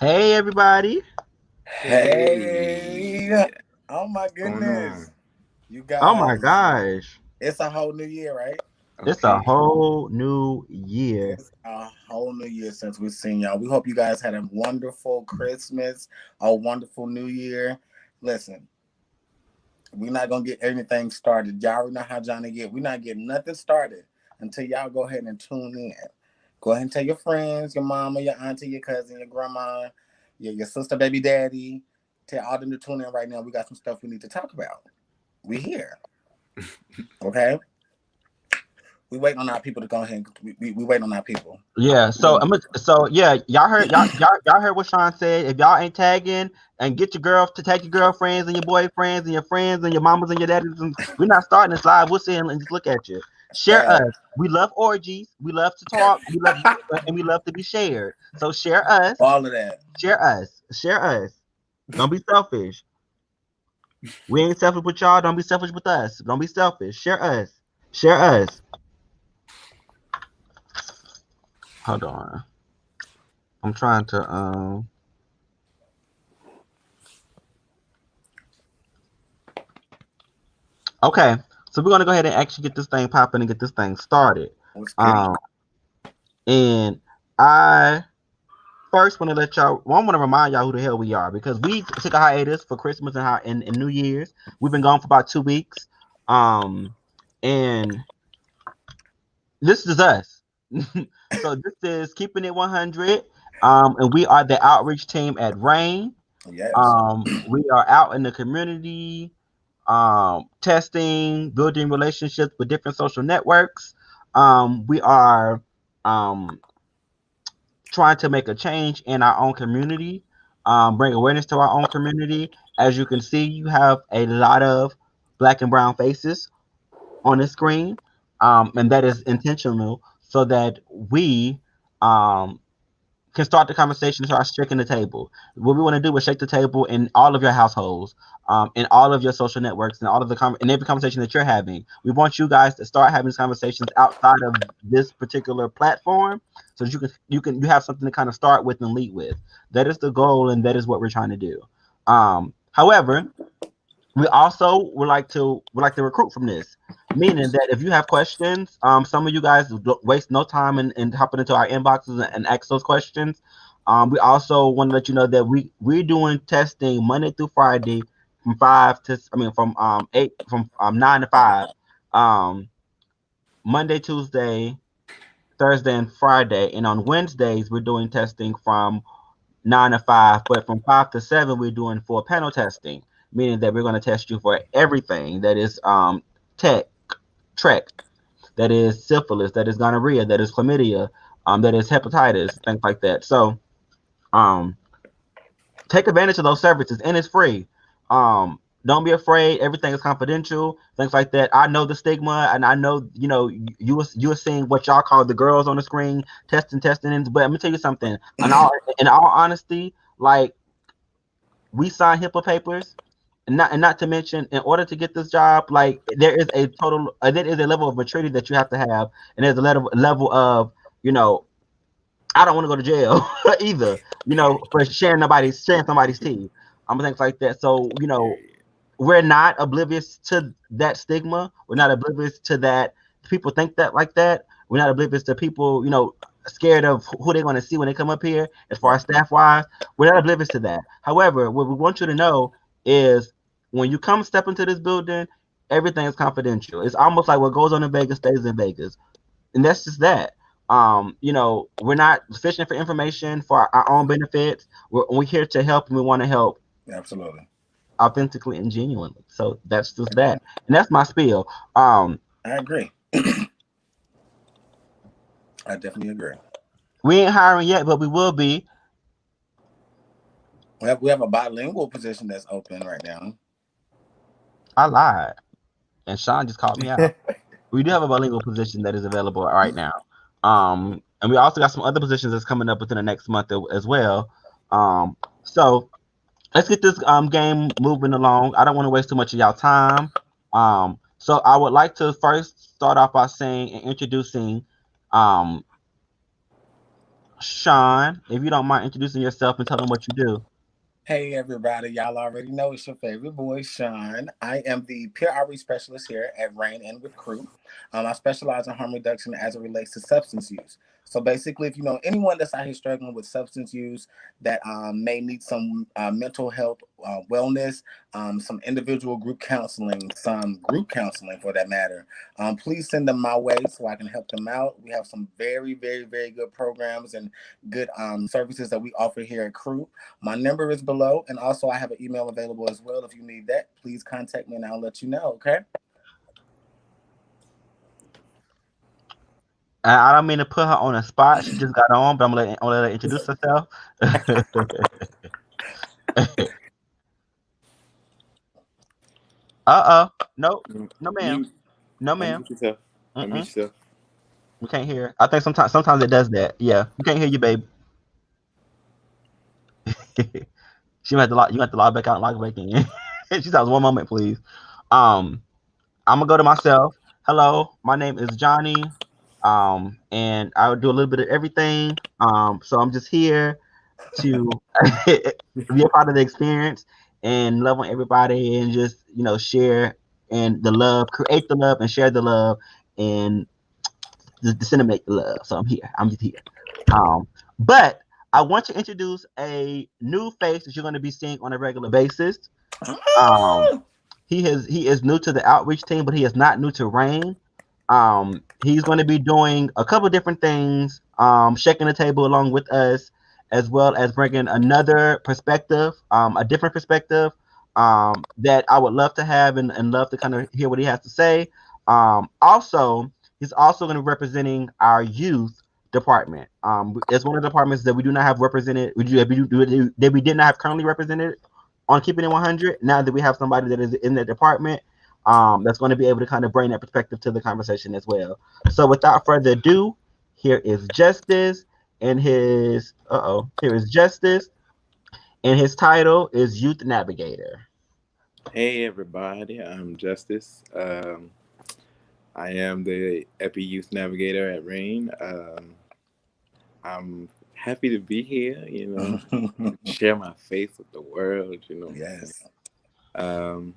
Hey everybody. Hey, oh my What's going goodness, on? you Oh my guys, gosh. it's a whole new year, right? It's a Okay. whole new year. It's a whole new year since we've seen y'all. We hope you guys had a wonderful Christmas, a wonderful New Year. Listen, we're not gonna get anything started. Y'all already know how Johnny get. We're not getting nothing started until y'all go ahead and tune in. Go ahead and tell your friends, your mama, your auntie, your cousin, your grandma, your sister, baby daddy. Tell all them to tune in right now. We got some stuff we need to talk about. We here, okay? We waiting on our people to go ahead. We waiting on our people. Yeah, We so gonna, yeah, y'all heard what Sean said. If y'all ain't tagging and get your girl to tag your girlfriends and your boyfriends and your friends and your mamas and your daddies, and we're not starting this live. We'll sit and just look at you. Share us. Fab. We love orgies. We love to talk. We love to be shared. So share us. All of that. Share us. Share us. Don't be selfish. We ain't selfish with y'all. Don't be selfish with us. Don't be selfish. Share us. Share us. Hold on. I'm trying to Okay. So we're gonna go ahead and actually get this thing popping and get this thing started. Let's get it. Um and I first want to let y'all I want to remind y'all who the hell we are because we took a hiatus for Christmas and New Year's. We've been gone for about 2 weeks. And this is us. So this is keeping it 100. And we are the outreach team at Rain. Yes. We are out in the community, testing, building relationships with different social networks. We are um, trying to make a change in our own community, bring awareness to our own community. As you can see, you have a lot of black and brown faces on the screen, and that is intentional so that we um, can start the conversation, start shaking the table. What we want to do is shake the table in all of your households, in all of your social networks, and all of in every conversation that you're having. We want you guys to start having these conversations outside of this particular platform, so that you have something to kind of start with and lead with. That is the goal, and that is what we're trying to do. However, we also would like to recruit from this, meaning that if you have questions, some of you guys waste no time in hopping into our inboxes and ask those questions. We also want to let you know that we're doing testing Monday through Friday from from 9 to 5, um, Monday, Tuesday, Thursday, and Friday, and on Wednesdays we're doing testing from 9 to 5, but from 5 to 7, we're doing full panel testing, meaning that we're going to test you for everything that is tech, trek, that is syphilis, that is gonorrhea, that is chlamydia, that is hepatitis, things like that. So um, take advantage of those services, and it's free. Don't be afraid. Everything is confidential. Things like that. I know the stigma, and I know you are seeing what y'all call the girls on the screen testing. But let me tell you something. In all honesty, like we sign HIPAA papers, and not to mention, in order to get this job, like there is a level of maturity that you have to have, and there's a level of you know I don't want to go to jail either, for sharing somebody's tea, things like that. So, we're not oblivious to that stigma. We're not oblivious to that. People think that like that. We're not oblivious to people, scared of who they're going to see when they come up here, as far Yep. as staff wise. We're not oblivious to that. However, what we want you to know is when you come step into this building, everything is confidential. It's almost like what goes on in Vegas stays in Vegas, and that's just that. We're not fishing for information for our own benefits. We're here to help, and we want to help Absolutely. authentically and genuinely. So that's just that, and that's my spiel. Um, I agree. I definitely agree. we ain't hiring yet, but we will be. We have a bilingual position that's open right now. I lied, and Sean just called me out. We do have a bilingual position that is available right now. And we also got some other positions that's coming up within the next month as well. So let's get this game moving along. I don't want to waste too much of y'all time. So I would like to first start off by saying and introducing um Sean, if you don't mind introducing yourself and telling what you do. Hey everybody, y'all already know it's your favorite boy, Sean. I am the peer outreach specialist here at Rain and Recruit. I specialize in harm reduction as it relates to substance use. So basically, if you know anyone that's out here struggling with substance use that may need some mental health wellness, some individual group counseling, some group counseling for that matter, please send them my way so I can help them out. We have some very, very, very good programs and good services that we offer here at Crew. My number is below, and also I have an email available as well. If you need that, please contact me and I'll let you know, okay? I don't mean to put her on a spot. She just got on, but I'm gonna let her introduce herself. Nope. No, ma'am. Mute. No, ma'am. Unmute yourself. Mm-mm. Unmute yourself. We can't hear. I think sometimes it does that. Yeah, we can't hear you, babe. She might have to log. You have to log back out and log back in. She says, "One moment, please." Um, I'm gonna go to myself. Hello, my name is Johnny. And I would do a little bit of everything. So I'm just here to be a part of the experience and love on everybody and just share and the love, create the love and share the love and disseminate the love. So I'm here. I'm just here. But I want to introduce a new face that you're going to be seeing on a regular basis. Um, he is new to the outreach team, but he is not new to Rain. He's going to be doing a couple different things, shaking the table along with us, as well as bringing another perspective, a different perspective that I would love to have and love to kind of hear what he has to say. Also, he's also going to be representing our youth department. It's one of the departments that we do not have represented. That we did not have currently represented on Keeping It 100. Now that we have somebody that is in the department, that's going to be able to kind of bring that perspective to the conversation as well. So without further ado, here is Justice and his here is Justice and his title is Youth Navigator. Hey everybody, I'm Justice. I am the Epi Youth Navigator at Rain. I'm happy to be here. Share my faith with the world. Yes. And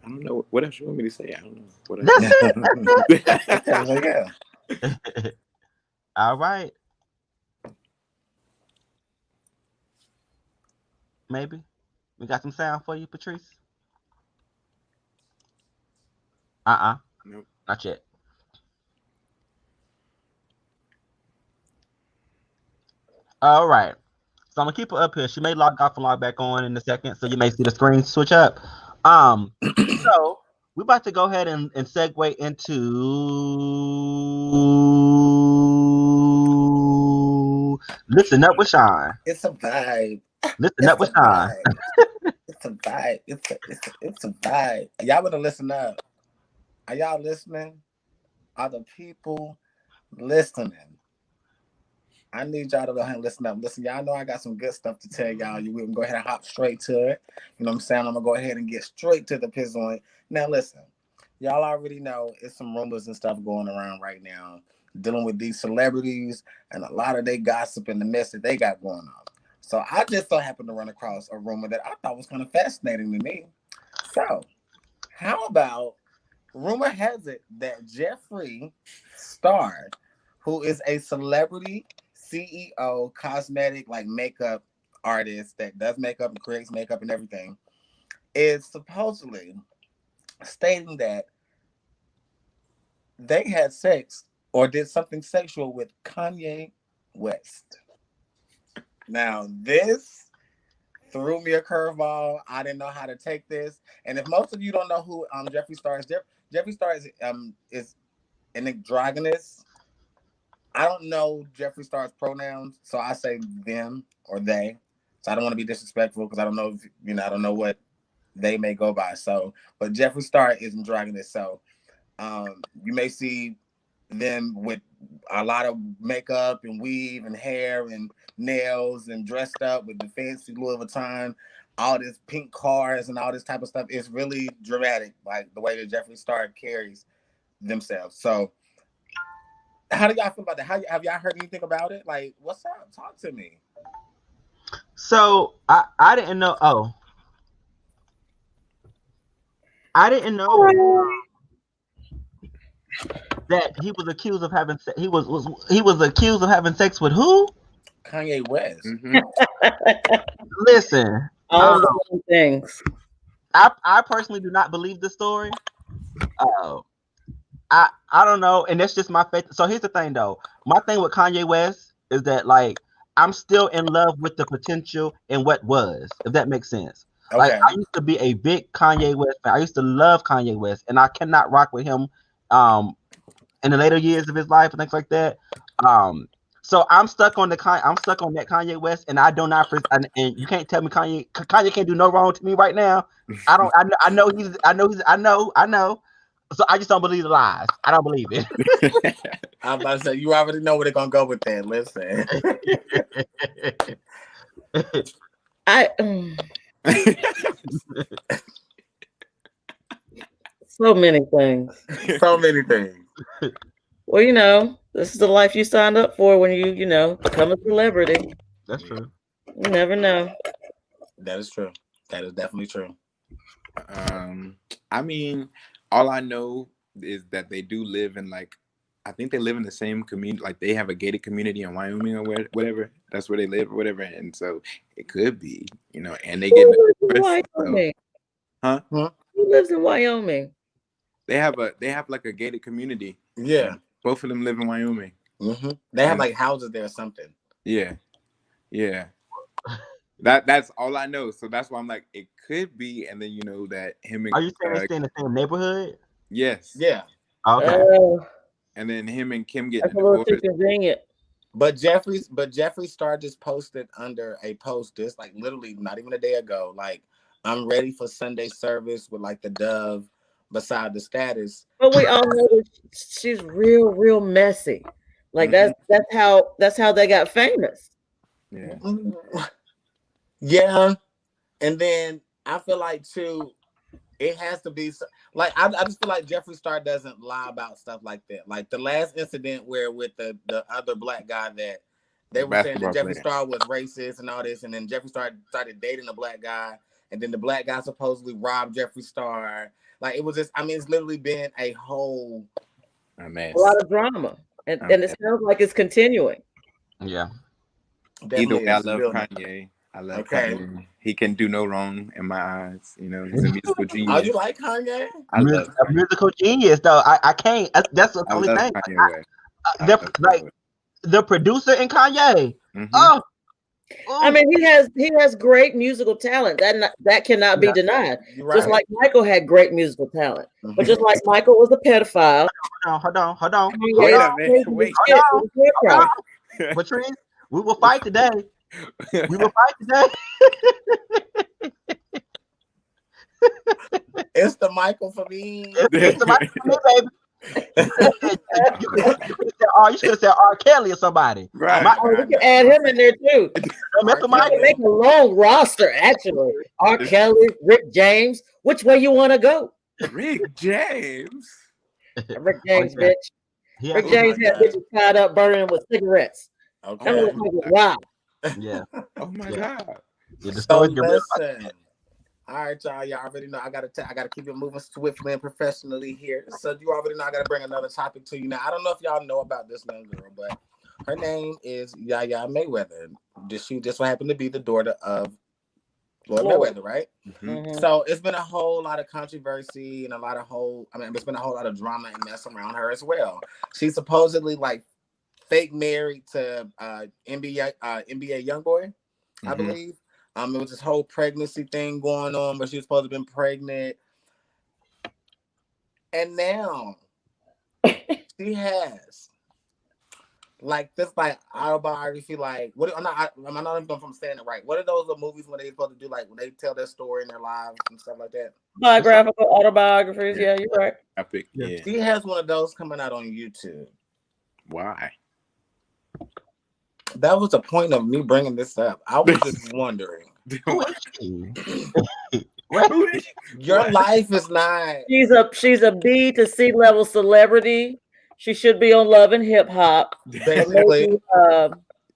I don't know what else you want me to say. I don't know what That's else. it. Yeah. All right. Maybe we got some sound for you, Patrice. Nope. Not yet. All right. So I'm gonna keep her up here. She may log off and log back on in a second, so you may see the screen switch up. So we're about to go ahead and segue into Listen Up with Sean. It's a vibe. Listen Up It's a with Sean. vibe. It's a vibe. It's a vibe. Y'all better listen up. Are y'all listening? Are the people listening? I need y'all to go ahead and listen up. Listen, y'all know I got some good stuff to tell y'all. We can go ahead and hop straight to it. You know what I'm saying? I'm gonna go ahead and get straight to the pistol. Now listen, y'all already know it's some rumors and stuff going around right now, dealing with these celebrities and a lot of their gossip and the mess that they got going on. So I just so happened to run across a rumor that I thought was kind of fascinating to me. So how about rumor has it that Jeffree Star, who is a celebrity CEO, cosmetic like makeup artist that does makeup and creates makeup and everything, is supposedly stating that they had sex or did something sexual with Kanye West. Now, this threw me a curveball. I didn't know how to take this. And if most of you don't know who Jeffree Star is, Jeffree Star is an androgynous. I don't know Jeffree Star's pronouns, so I say them or they. So I don't want to be disrespectful because I don't know if, I don't know what they may go by. So, but Jeffree Star is androgynous. So you may see them with a lot of makeup and weave and hair and nails and dressed up with the fancy Louis Vuitton, all this pink cars and all this type of stuff. It's really dramatic, like the way that Jeffree Star carries themselves. So how do y'all feel about that? Have y'all heard anything about it? Like, what's up? Talk to me. So I didn't know. Oh, I didn't know that he was accused of having. He was accused of having sex with who? Kanye West. Mm-hmm. Listen, All the things. I personally do not believe the story. Uh, I don't know, and that's just my faith. So here's the thing, though. My thing with Kanye West is that like I'm still in love with the potential and what was, if that makes sense. Okay. Like I used to be a big Kanye West fan. I used to love Kanye West, and I cannot rock with him in the later years of his life and things like that. So I'm stuck on that Kanye West, and I do not. And you can't tell me Kanye can't do no wrong to me right now. I don't. I know he's. I know. So I just don't believe the lies. I don't believe it. I'm about to say you already know where they're gonna go with that. Listen. So many things. So many things. Well, you know, this is the life you signed up for when you know, become a celebrity. That's true. You never know. That is true. That is definitely true. I mean, all I know is that they do live in like, I think they live in the same community. Like they have a gated community in Wyoming or whatever. That's where they live or whatever. And so it could be, you know, and they get Wyoming. Huh? Who lives in Wyoming? They have like a gated community. Yeah. Both of them live in Wyoming. Mm-hmm. They have like houses there or something. Yeah. Yeah. That's all I know. So that's why I'm like, it could be. And then you know that him and are you saying they stay in the same neighborhood? Yes. Yeah. Okay. And then him and Kim get that's a little too convenient. But Jeffree Star just posted under a post this like literally not even a day ago. Like, I'm ready for Sunday service with like the dove beside the status. But we all know that she's real messy. Like that's how they got famous. Yeah. Yeah. And then I feel like too, it has to be like I just feel like Jeffree Star doesn't lie about stuff like that. Like the last incident where with the other black guy that they were saying that Jeffree Star was racist and all this, and then Jeffree Star started dating a black guy, and then the black guy supposedly robbed Jeffree Star. Like it was just, I mean, it's literally been a whole mess. A lot of drama, and it sounds like it's continuing. Yeah. Either way, I love Kanye. I love Kanye. He can do no wrong in my eyes. You know, he's a musical genius. Oh, you like Kanye? I love a musical genius, though. I can't. That's the only thing. Like the producer in Kanye. Mm-hmm. Oh. I mean, he has great musical talent. That cannot be denied. Right. Just like Michael had great musical talent, but just like Michael was a pedophile. Hold on. Wait. Patrice, we will fight today. We will fight today. It's the Michael for me. It's the Michael for me, baby. You should have said R. Kelly or somebody. Right. We can add him in there too. Make a long roster, actually. R. Kelly, Rick James. Which way you want to go? Rick James. Rick James, bitch. Rick James had bitches tied up, burning with cigarettes. Okay. Wow. Yeah. Oh my God. Yeah, so listen. All right, y'all already know I gotta keep it moving swiftly and professionally here. So you already know I gotta bring another topic to you. Now I don't know if y'all know about this young girl, but her name is Yaya Mayweather. She just so happened to be the daughter of Floyd Mayweather, right? Mm-hmm. So it's been a whole lot of controversy and it's been a whole lot of drama and mess around her as well. She's supposedly like fake married to NBA YoungBoy, I believe. It was this whole pregnancy thing going on, but she was supposed to have been pregnant. And now she has like this like autobiography, like what I'm not even if I'm saying it right. What are those movies when they're supposed to do like when they tell their story in their lives and stuff like that? Biographical autobiographies, yeah, you're right. Epic, yeah. She has one of those coming out on YouTube. Why? That was the point of me bringing this up. I was just wondering. Your life is not. She's a B to C level celebrity. She should be on Love and Hip Hop. Basically, maybe,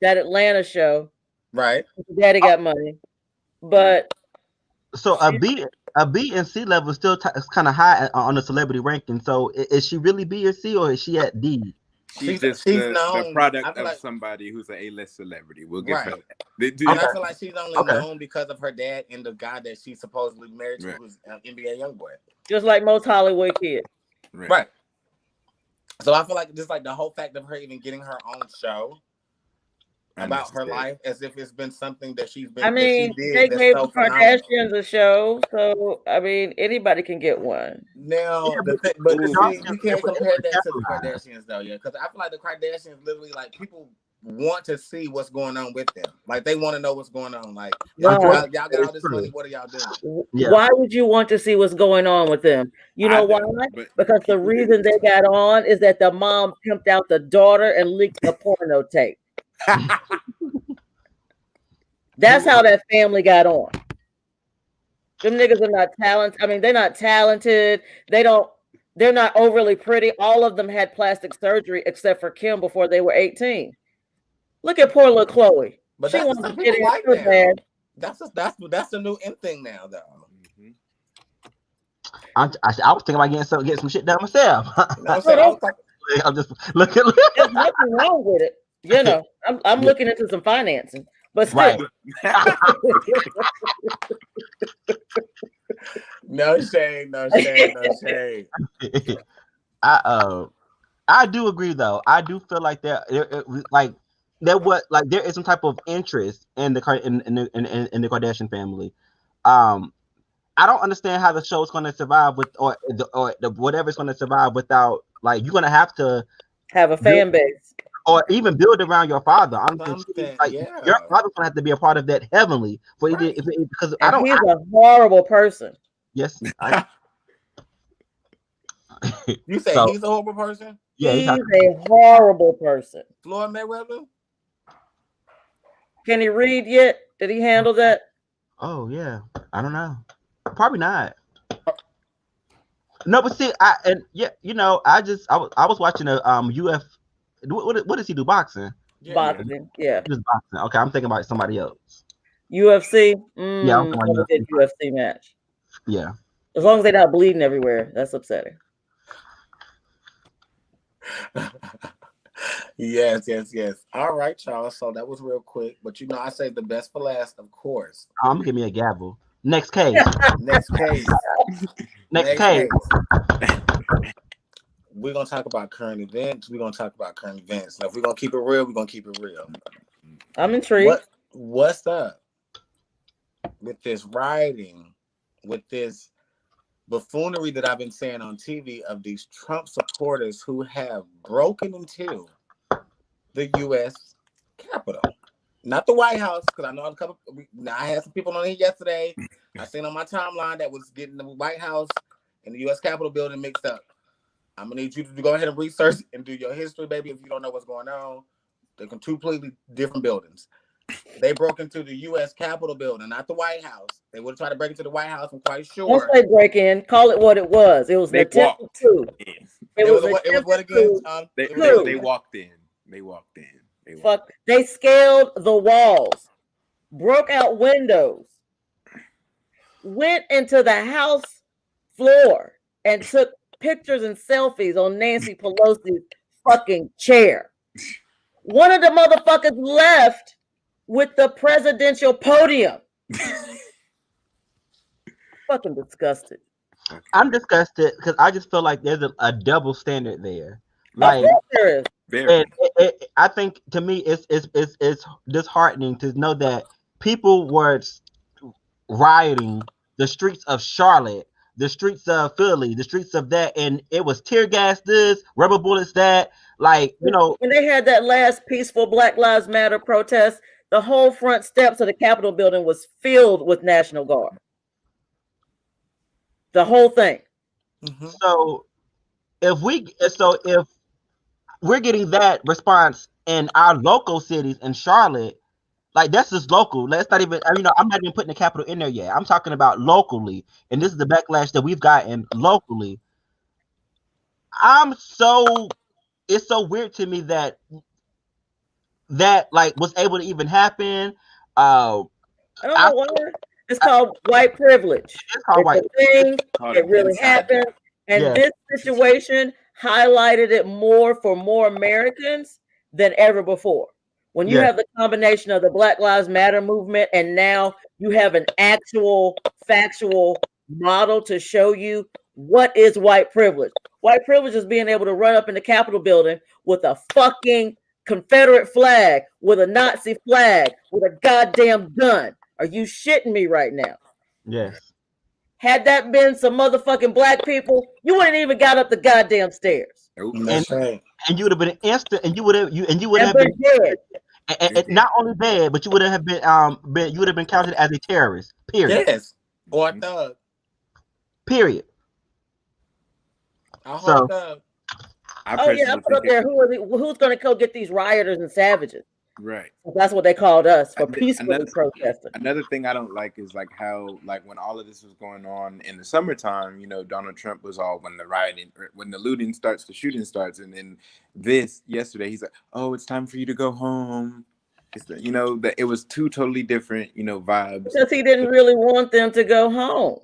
that Atlanta show. Right. Daddy Got Money. But so a B and C level is still is kind of high on the celebrity ranking. So is she really B or C, or is she at D? She's just the product of somebody who's an A-list celebrity. We'll give her that. And I feel like she's only known because of her dad and the guy that she's supposedly married to, who's an NBA YoungBoy. Just like most Hollywood kids. Right. So I feel like just like the whole fact of her even getting her own show about her life, as if it's been something that she's been. I mean, they gave the Kardashians a show, so I mean, anybody can get one. Now, but you can't compare that to the Kardashians, though, because I feel like the Kardashians literally, like, people want to see what's going on with them. Like, they want to know what's going on. Like, y'all got all this money. What are y'all doing? Yeah. Why would you want to see what's going on with them? You know why? Because the reason they got on is that the mom pimped out the daughter and leaked the porno tape. That's how that family got on. Them niggas are not talented. I mean, they're not talented. They're not overly pretty. All of them had plastic surgery except for Kim before they were 18. Look at poor little Chloe. But she wants to get in so bad. That's the new in thing now, though. I was thinking about getting some shit done myself. I'm just looking. There's nothing wrong with it. You know, I'm looking into some financing, but still. No shade. I do agree though. I do feel like there is some type of interest in the Kardashian family. I don't understand how the show's going to survive or whatever it's going to survive without, like, you're going to have to have a fan base or even build around your father. Your father's going to have to be a part of that heavily because he's a horrible person. Yes. You say he's a horrible person? Yeah, he's a horrible person. Floyd Mayweather? Can he read yet? Did he handle that? Oh yeah, I don't know. Probably not. No, but see, I was watching a What does he do? Boxing. Boxing. Yeah. He does boxing. Okay, I'm thinking about somebody else. UFC. Yeah, I'm thinking about a UFC match. Yeah. As long as they're not bleeding everywhere, that's upsetting. Yes. All right, y'all. So that was real quick, but I saved the best for last, of course. I'm gonna give me a gavel. Next case. Next case. We're gonna talk about current events. Now, if we're gonna keep it real, we're gonna keep it real. I'm intrigued. What's up with this rioting, with this buffoonery that I've been saying on TV of these Trump supporters who have broken into the U.S. Capitol? Not the White House, because I know I had some people on here yesterday. I seen on my timeline that was getting the White House and the U.S. Capitol building mixed up. I'm gonna need you to go ahead and research and do your history, baby. If you don't know what's going on, they're completely different buildings. They broke into the U.S. Capitol building, not the White House. They would have tried to break into the White House. I'm quite sure. Once they break in, call it what it was. It was an attempted coup. It was what again? They walked in. They scaled the walls, broke out windows, went into the House floor, and took pictures and selfies on Nancy Pelosi's fucking chair. One of the motherfuckers left with the presidential podium. Fucking disgusted. I'm disgusted because I just feel like there's a double standard there. Like, I think to me it's disheartening to know that people were rioting the streets of Charlotte, the streets of Philly, the streets of that, and it was tear gas this, rubber bullets that. Like, when they had that last peaceful Black Lives Matter protest, the whole front steps of the Capitol building was filled with National Guard. The whole thing. Mm-hmm. So if we're getting that response in our local cities in Charlotte, like, that's just local. Let's not even, I'm not even putting the Capitol in there yet. I'm talking about locally, and this is the backlash that we've gotten locally. I'm so it's so weird to me that like was able to even happen. I don't I, know why. It's called white privilege. it's called It's white. a thing. Called It an really inside happened. job. And Yeah, this situation highlighted it more for more Americans than ever before. When you yeah, have the combination of the Black Lives Matter movement and now you have an actual factual model to show you what is white privilege. White privilege is being able to run up in the Capitol building with a fucking Confederate flag, with a Nazi flag, with a goddamn gun. Are you shitting me right now? yes. Had that been some motherfucking black people, you wouldn't even got up the goddamn stairs. Nope. And That's right. you would have been instant, and you would And have been been dead. not only bad, but you would have been you would have been counted as a terrorist. Period. Yes. Or a Mhm. thug. Period. A whole So thug. I Oh yeah, I personally put up think there who's gonna go get these rioters and savages. right. That's what they called us for And th- peacefully Another protesting. another thing I don't like is like how like when all of this was going on in the summertime, Donald Trump was all when the rioting, or when the looting starts, the shooting starts, and then this yesterday he's like, oh, it's time for you to go home. It's that it was two totally different vibes. Because he didn't really want them to go home.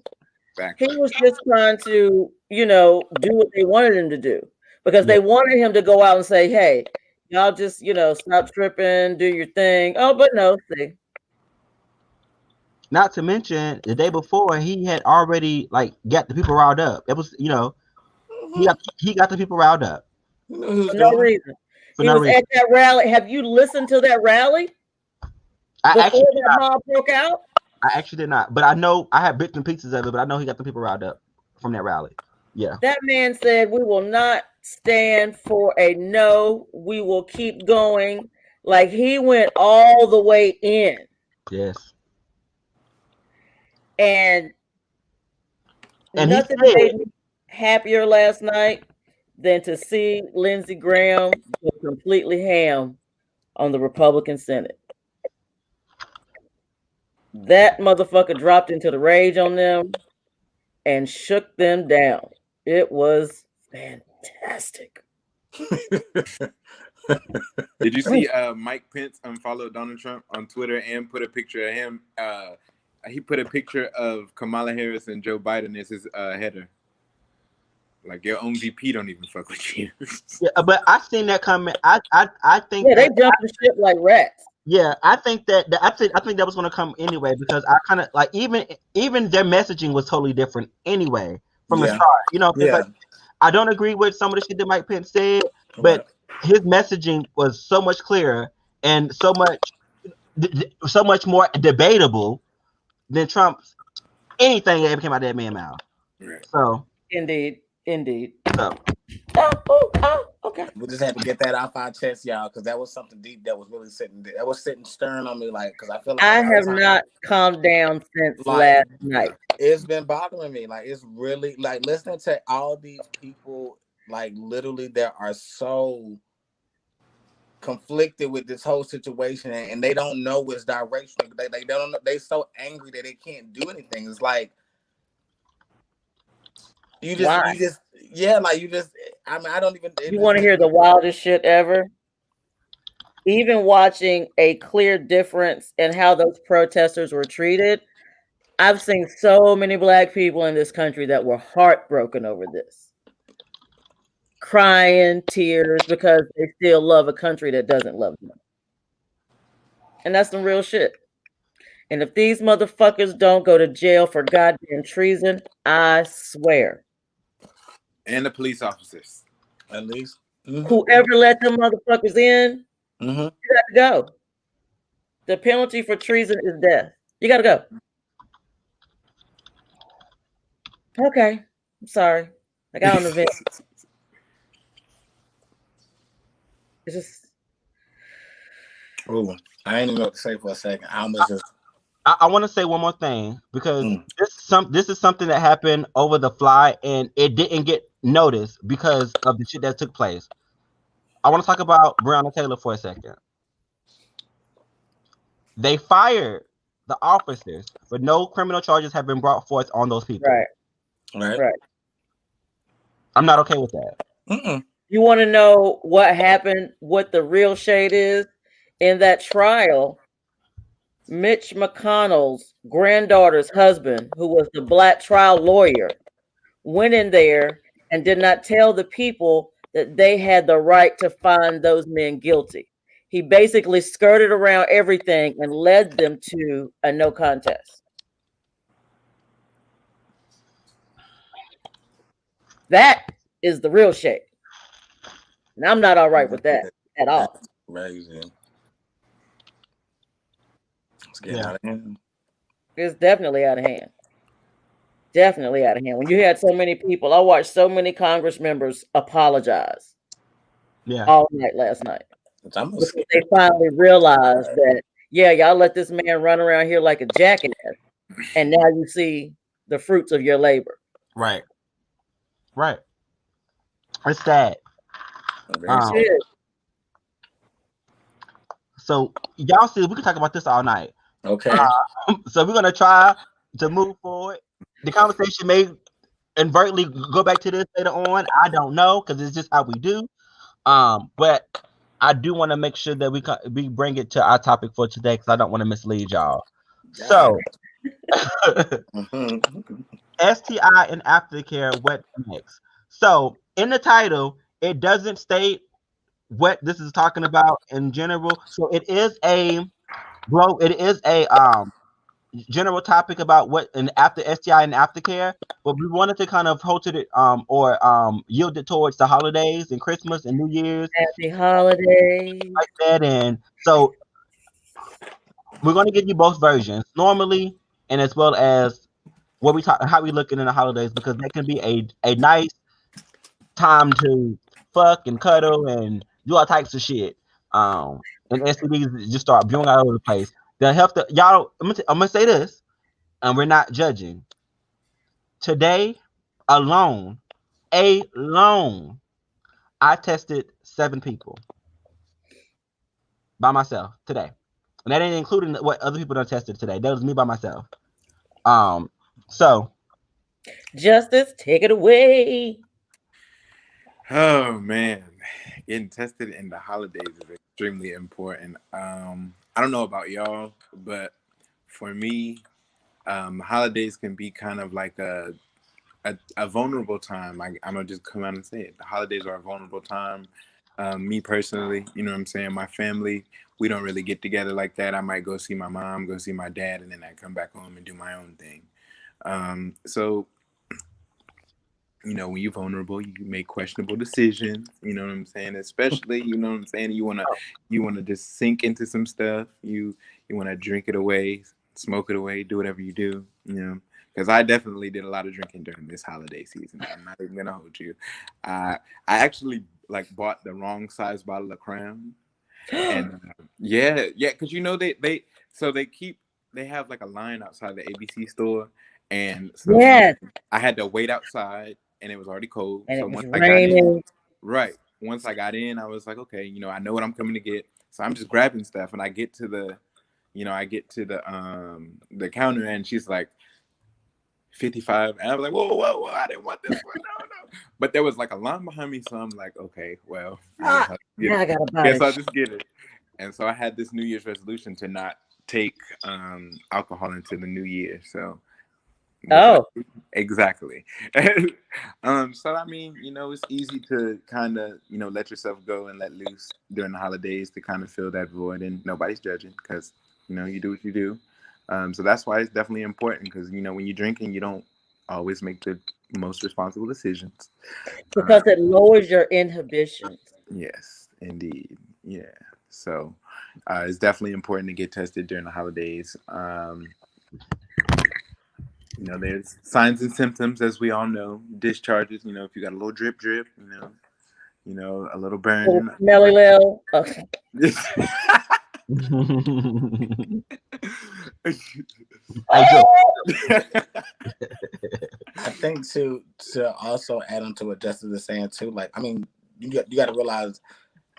He Exactly. was just trying to, do what they wanted him to do. Because yeah. they wanted him to go out and say, hey, y'all just, stop tripping, do your thing. Oh, but no, see. Not to mention the day before he had already like got the people riled up. It was he got the people riled up You know who's For no doing? reason. for He no was reason. at that rally. Have you listened to that rally I before actually that mob broke out? I actually did not, but I know I have bits and pieces of it. But I know he got the people riled up from that rally. Yeah, That man said, we will not stand for a no. We will keep going. Like he went all the way in. yes. And And he nothing said, made me happier last night than to see Lindsey Graham go completely ham on the Republican Senate. That motherfucker dropped into the rage on them and shook them down. It was fantastic. Did you see Mike Pence unfollowed Donald Trump on Twitter and put a picture of him? He put a picture of Kamala Harris and Joe Biden as his header. Like your own VP don't even fuck with you. yeah, but I seen that coming. I think Yeah, they that jumping ship like rats. yeah, I think I think that was going to come anyway because I kind of like even their messaging was totally different anyway from the Yeah. start. Because Yeah. like I don't agree with some of the shit that Mike Pence said, but Right. his messaging was so much clearer and so much more debatable than Trump's anything that ever came out of that man's mouth. Right. So Indeed. so Okay. We just had to get that off our chest, y'all, because that was something deep that was really sitting stern on me, like, because I feel like I a lot of have times, not calmed down since like, last night. it's been bothering me. Like, it's really like listening to all these people, like, literally, that are so conflicted with this whole situation, and they don't know which direction. They don't know. They so angry that they can't do anything. It's like Why? I mean, I don't even. You want to hear the wildest shit ever? Even watching a clear difference in how those protesters were treated, I've seen so many black people in this country that were heartbroken over this. Crying tears because they still love a country that doesn't love them. And that's some real shit. And if these motherfuckers don't go to jail for goddamn treason, I swear. And the police officers. At least. Whoever let them motherfuckers in, you got to go. The penalty for treason is death. You got to go. Okay. I'm sorry. I got on the vent. It's just. Oh, I ain't even know what to say for a second. I almost just. I want to say one more thing because this is something that happened over the fly and it didn't get noticed because of the shit that took place. I want to talk about Breonna Taylor for a second. They fired the officers, but no criminal charges have been brought forth on those people. Right. Right. I'm not okay with that. You want to know what happened, what the real shade is? In that trial, Mitch McConnell's granddaughter's husband, who was the black trial lawyer, went in there and did not tell the people that they had the right to find those men guilty. He basically skirted around everything and led them to a no contest. That is the real shade. And I'm not all right with that at all. That's crazy. It's getting Yeah. out of hand. It's definitely out of hand. Definitely out of hand. When you had so many people, I watched so many Congress members apologize Yeah. all night last night. It's almost Because scary. they finally realized that, yeah, y'all let this man run around here like a jackass, and now you see the fruits of your labor. Right. Right. It's sad. Very Um, sad. It is. so y'all see, we can talk about this all night. Okay. So we're gonna try to move forward. The conversation may inadvertently go back to this later on. I don't know because it's just how we do. But I do want to make sure that we bring it to our topic for today because I don't want to mislead y'all. So, STI and aftercare, what next? So, in the title, it doesn't state what this is talking about in general. So, it is a general topic about what an after STI and aftercare, but we wanted to kind of hold it yield it towards the holidays and Christmas and New Year's Happy holidays. like that. And so we're going to give you both versions normally and as well as what we talk how we looking in the holidays because that can be a nice time to fuck and cuddle and do all types of shit. And STDs just start viewing all over the place. The health y'all I'm gonna say this, and we're not judging. Today alone, I tested 7 people by myself today. And that ain't including what other people done tested today. That was me by myself. So Justice, take it away. Oh man, getting tested in the holidays is extremely important. I don't know about y'all, but for me, holidays can be kind of like a vulnerable time. I'm gonna just come out and say it. The holidays are a vulnerable time. Me personally, you know what I'm saying? My family, we don't really get together like that. I might go see my mom, go see my dad, and then I come back home and do my own thing. So, you know, when you're vulnerable, you make questionable decisions. You know what I'm saying? Especially, you know what I'm saying? You wanna just sink into some stuff. You wanna drink it away, smoke it away, do whatever you do. You know, because I definitely did a lot of drinking during this holiday season. I'm not even gonna hold you. I actually like bought the wrong size bottle of Crown, and yeah, because you know they have like a line outside the ABC store, and so Yes. I had to wait outside, and it was already cold. And So it was once I got in, raining. right, once I got in, I was like, okay, you know, I know what I'm coming to get, so I'm just grabbing stuff, and I get to the counter, and she's like 55, and I was like, whoa, I didn't want this one, no. But there was like a line behind me, so I'm like, okay, well, Now I gotta buy guess I'll it. just get it. And so I had this New Year's resolution to not take alcohol into the new year. So Oh, exactly. So I mean, you know, it's easy to kind of, you know, let yourself go and let loose during the holidays to kind of fill that void, and nobody's judging because, you know, you do what you do. So that's why it's definitely important because, you know, when you're drinking, you don't always make the most responsible decisions. because it lowers your inhibitions. Yes, indeed. Yeah. So it's definitely important to get tested during the holidays. You know, there's signs and symptoms, as we all know. Discharges, you know, if you got a little drip, you know, a little burning. Smelly little. Okay. Hey, Joe. I think to also add on to what Justice is saying too, like, I mean, you got to realize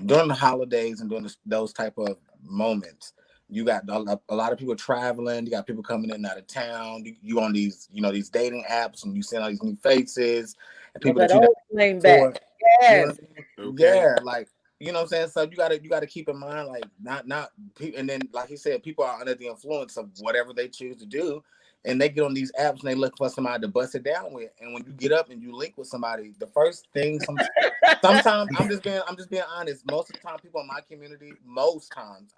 during the holidays and during those type of moments, you got a lot of people traveling. You got people coming in and out of town. You on these, you know, these dating apps, and you see all these new faces and people That that you old flame back. You know what I'm Yes. saying? Okay. Yeah, like you know what I'm saying. So you gotta keep in mind, like not, and then like he said, people are under the influence of whatever they choose to do, and they get on these apps and they look for somebody to bust it down with. And when you get up and you link with somebody, the first thing sometimes I'm just being honest. Most of the time, people in my community, most times,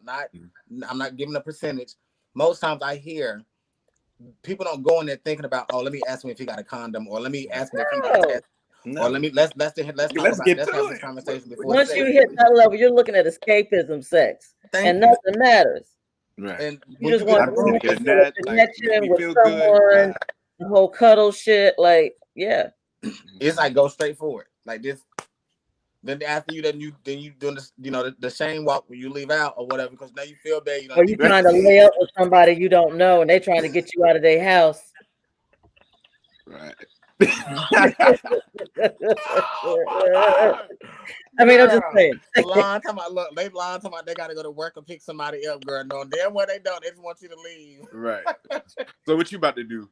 I'm not giving a percentage. Most times I hear people don't go in there thinking about, oh, let me ask him if he got a condom, or let me ask him if he been No. tested, or No. let's Get have to this it. conversation before Once you sex. hit that level, you're looking at escapism sex, Thank and you. nothing matters. Right. And You when just you get want in I the just room, need to to get a feel a nut, like make connection me with feel good. someone, Bye. the whole cuddle shit. Like, yeah. it's like go straight forward, like this. Then after you, then you doing this, you know, the shame walk when you leave out or whatever, because now you feel bad. You Or don't you did trying to lay up with somebody you don't know, and they trying to get you out of their house. Right. I mean, I'm just girl. saying. Lying talking about look, they lying talking about they gotta go to work and pick somebody up, girl. No, damn well they don't. They just want you to leave. Right. So what you about to do?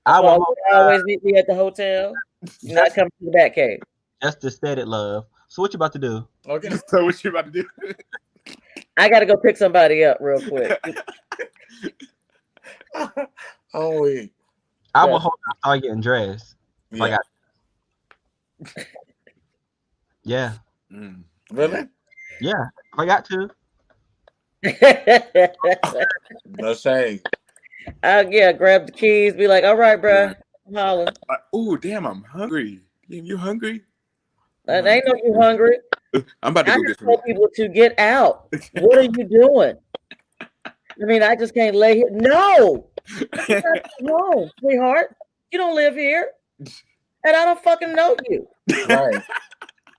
I That's why will you always meet me at the hotel. You're not coming to the back cave. just to set it, love. So what you about to do? Okay. So what you about to do? I got to go pick somebody up real quick. Oh wait. I will Yes. hold I start getting dressed. If I Yeah. got yeah. Mm. Really? Yeah. If I got to. No shade. Yeah, grab the keys, be like, all right, bruh, Right. I'm hollering. Oh, damn, I'm hungry. Damn, you hungry? And ain't no you hungry. I'm about to I go just get some. tell people to get out. What are you doing? I mean, I just can't lay here. No, you got to go home, sweetheart. You don't live here, and I don't fucking know you. Right.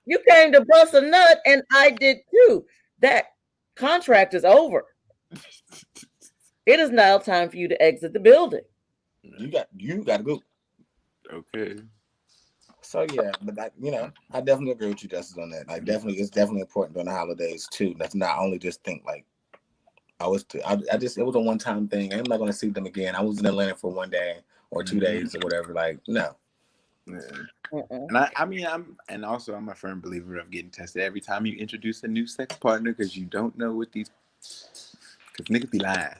You came to bust a nut, and I did too. That contract is over. It is now time for you to exit the building. You got to go. Okay. So yeah, but that, you know, I definitely agree with you, Justice, on that. Like, definitely, it's definitely important during the holidays too. That's not only just think like I just it was a one time thing. I'm not gonna see them again. I was in Atlanta for 1 day or 2 days or whatever. Like, no. Yeah. Mm-mm. And I mean, I'm a firm believer of getting tested every time you introduce a new sex partner, because you don't know what because niggas be lying.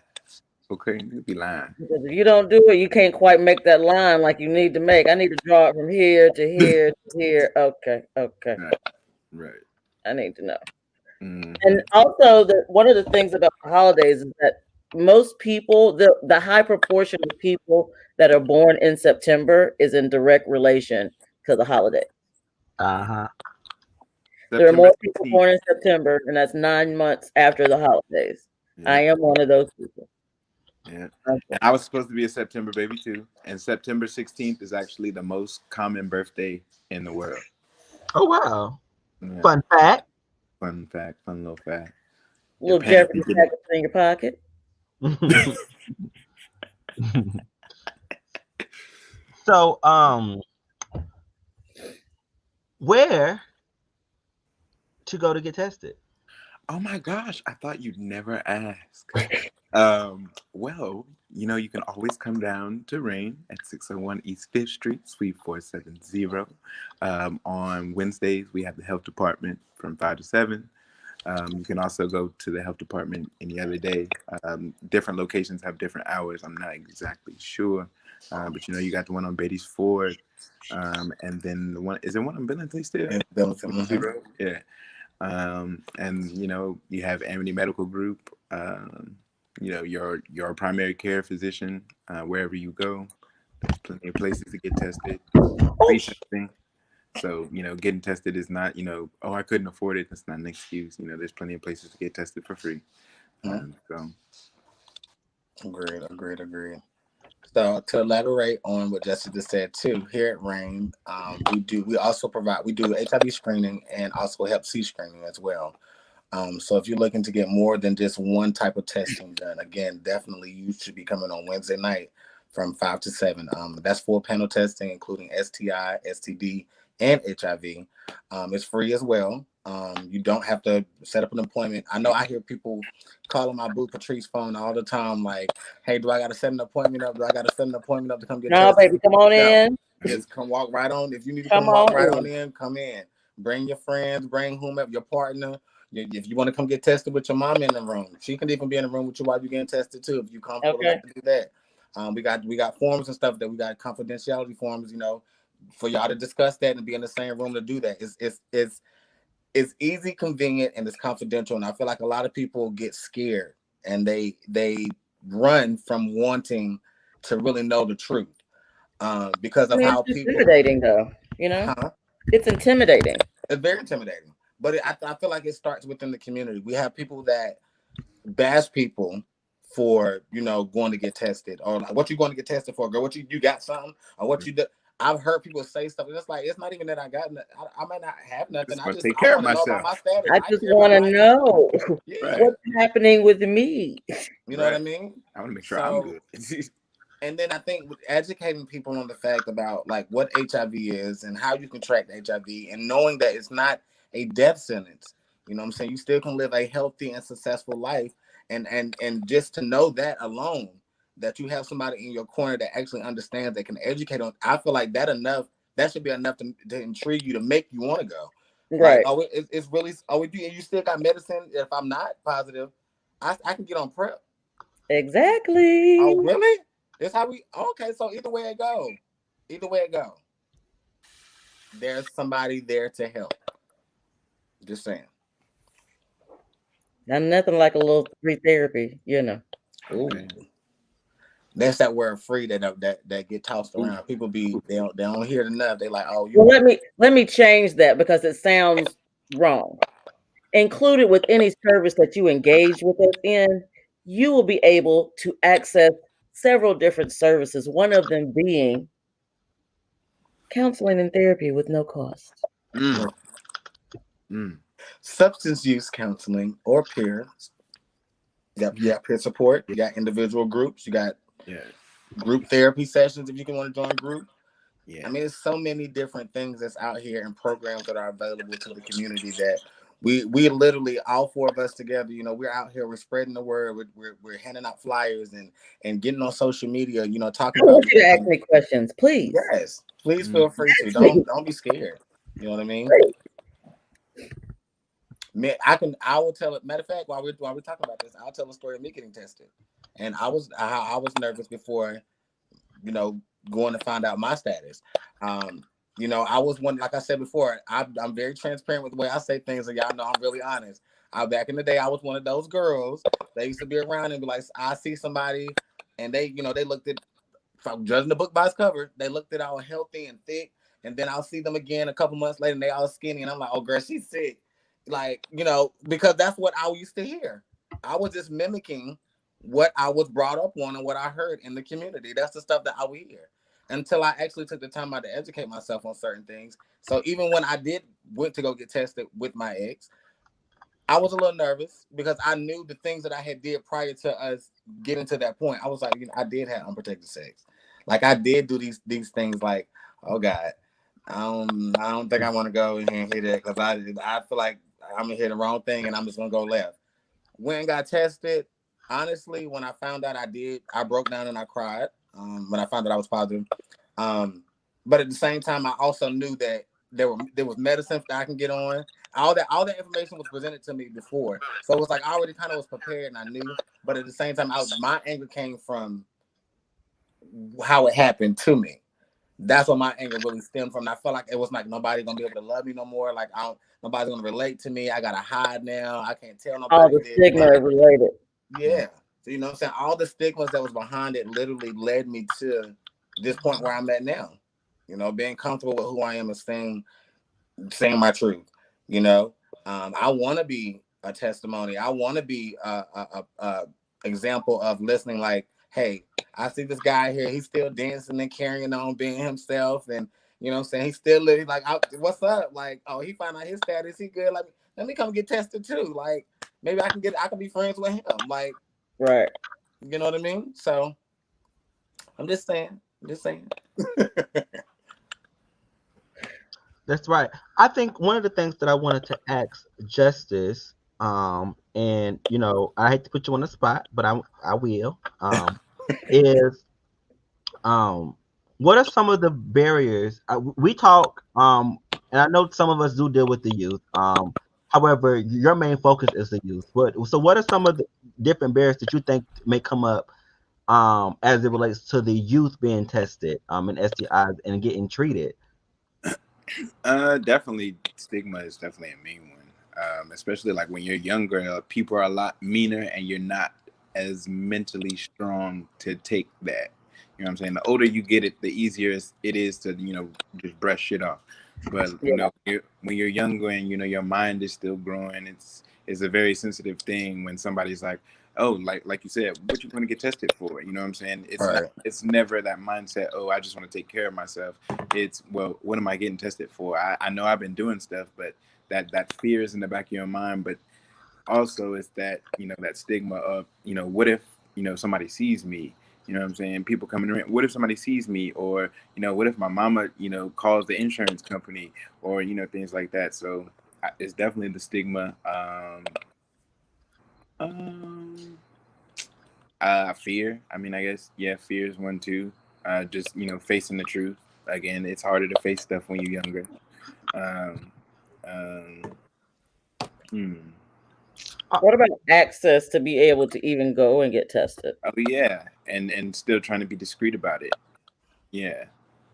Okay, niggas be lying. Because if you don't do it, you can't quite make that line like you need to make. I need to draw it from here to here to here. Okay. Right. I need to know. Mm-hmm. And also, one of the things about the holidays is that most people, the high proportion of people that are born in September is in direct relation to the holiday. Uh-huh. There are more people 16th. born in September, and that's 9 months after the holidays. Yeah. I am one of those people. Yeah. Okay. And I was supposed to be a September baby too. And September 16th is actually the most common birthday in the world. Oh wow. Yeah. Fun fact. Fun fact, fun little fact. Little Japan Jeffrey did package in your pocket. So where to go to get tested? Oh my gosh, I thought you'd never ask. Well, you know, you can always come down to Rain at 601 East 5th Street, Suite 470. On Wednesdays, we have the health department from 5 to 7. You can also go to the health department any other day. Different locations have different hours. I'm not exactly sure. But you know, you got the one on Beatty's Ford. And then the one, is there one on Billingsley still? Mm-hmm. Yeah. And you know, you have Amity Medical Group, you know, your primary care physician, wherever you go. There's plenty of places to get tested. Free testing. So, you know, getting tested is not, you know, oh, I couldn't afford it. That's not an excuse. You know, there's plenty of places to get tested for free. So Agreed. So to elaborate on what Jessica just said too, here at Rain, we do HIV screening and also Hep C screening as well. So if you're looking to get more than just one type of testing done, again, definitely you should be coming on Wednesday night from 5 to 7. That's 4-panel testing, including STI, STD, and HIV. It's free as well. You don't have to set up an appointment. I know I hear people calling my boo Patrice phone all the time, like, hey, do I got to set an appointment up? Do I got to set an appointment up to come get No, tested? baby, come on No. in. Just come walk right on. If you need to Come come walk on right in. on in, come in. Bring your friends, bring whomever, your partner. If you want to come get tested with your mom in the room, she can even be in the room with you while you're getting tested too. If you're comfortable enough to do that, we got forms and stuff that we got confidentiality forms, for y'all to discuss that and be in the same room to do that. It's easy, convenient, and it's confidential. And I feel like a lot of people get scared and they run from wanting to really know the truth because of how it's people. Intimidating, though. It's intimidating. It's very intimidating. But I feel like it starts within the community. We have people that bash people for going to get tested, or like, what you going to get tested for, girl? What you got something, or what you do? I've heard people say stuff, and it's like it's not even that I got. I might not have nothing. I want to take care of know about myself. my status. I just want to know what's happening with me. You know what I mean? I want to make sure I'm good. And then I think with educating people on the fact about like what HIV is and how you contract HIV, and knowing that it's not a death sentence. You know what I'm saying? You still can live a healthy and successful life. And just to know that alone, that you have somebody in your corner that actually understands, that can educate on, I feel like that should be enough to intrigue you, to make you want to go. Right. Like, it's really, you still got medicine? If I'm not positive, I can get on PrEP. Exactly. Oh, really? That's how okay, so either way it go, there's somebody there to help. Just saying. Not nothing like a little free therapy, Ooh. That's that word free that get tossed around. People they don't hear it enough. They like, well, let me change that because it sounds wrong. Included with any service that you engage with us in, you will be able to access several different services, one of them being counseling and therapy with no cost. Substance use counseling or peers. You got peer support. You got individual groups. You got group therapy sessions if you can want to join group. Yeah. I mean, there's so many different things that's out here and programs that are available to the community that we literally, all four of us together, we're out here, we're spreading the word, we're handing out flyers and getting on social media, talking about. I want you to ask me questions, please. Yes, please feel free to. Don't be scared. You know what I mean? Man, I will tell it. Matter of fact, while we're talking about this, I'll tell a story of me getting tested. And I was nervous before, going to find out my status. I was one, like I said before, I'm very transparent with the way I say things, and y'all know I'm really honest. Back in the day, I was one of those girls that used to be around and be like, I see somebody, and they looked at, from judging the book by its cover, they looked at all healthy and thick, and then I'll see them again a couple months later, and they all skinny, and I'm like, oh girl, she's sick, like, because that's what I used to hear. I was just mimicking what I was brought up on and what I heard in the community. That's the stuff that I would hear. Until I actually took the time out to educate myself on certain things. So even when I went to go get tested with my ex, I was a little nervous because I knew the things that I had did prior to us getting to that point. I was like, I did have unprotected sex. Like I did do these things like, oh God, I don't think I want to go in here and hit it because I feel like I'm gonna hit the wrong thing and I'm just gonna go left. Went and got tested. Honestly, when I found out I broke down and I cried. When I found out I was positive. But at the same time, I also knew that there was medicine that I can get on. All that information was presented to me before. So it was like I already kind of was prepared and I knew. But at the same time, my anger came from how it happened to me. That's what my anger really stemmed from. And I felt like it was like nobody's gonna be able to love me no more. Like nobody's gonna relate to me. I gotta hide now. I can't tell nobody. All the stigma related. Yeah. So, what I'm saying? All the stigmas that was behind it literally led me to this point where I'm at now. Being comfortable with who I am and saying my truth. I want to be a testimony. I want to be a example of listening. Like, hey, I see this guy here. He's still dancing and carrying on, being himself, and he's still living. Like, what's up? Like, oh, he found out his status. He good. Like, let me come get tested too. Like, maybe I can be friends with him. Like. Right. You know what I mean? So I'm just saying. That's right. I think one of the things that I wanted to ask Justice, and I hate to put you on the spot, but I will, is what are some of the barriers? We talk and I know some of us do deal with the youth. However, your main focus is the youth. What are some of the different barriers that you think may come up as it relates to the youth being tested in STIs and getting treated? Definitely stigma is definitely a main one. Especially like when you're younger, people are a lot meaner, and you're not as mentally strong to take that. You know what I'm saying? The older you get, the easier it is to just brush shit off. But Yeah. when you're younger and your mind is still growing, it's a very sensitive thing when somebody's like, oh, like you said, what you going to get tested for? You know what I'm saying? Right. It's never that mindset. Oh, I just want to take care of myself. It's, well, what am I getting tested for? I know I've been doing stuff, but that fear is in the back of your mind. But also it's that that stigma of what if somebody sees me. You know what I'm saying? People coming in. What if somebody sees me? Or what if my mama calls the insurance company? Or things like that. So it's definitely the stigma. Fear. I mean, I guess, yeah, fear is one too. Just facing the truth. Again, it's harder to face stuff when you're younger. Um, um, hmm. What about access to be able to even go and get tested? Oh yeah, and still trying to be discreet about it. Yeah,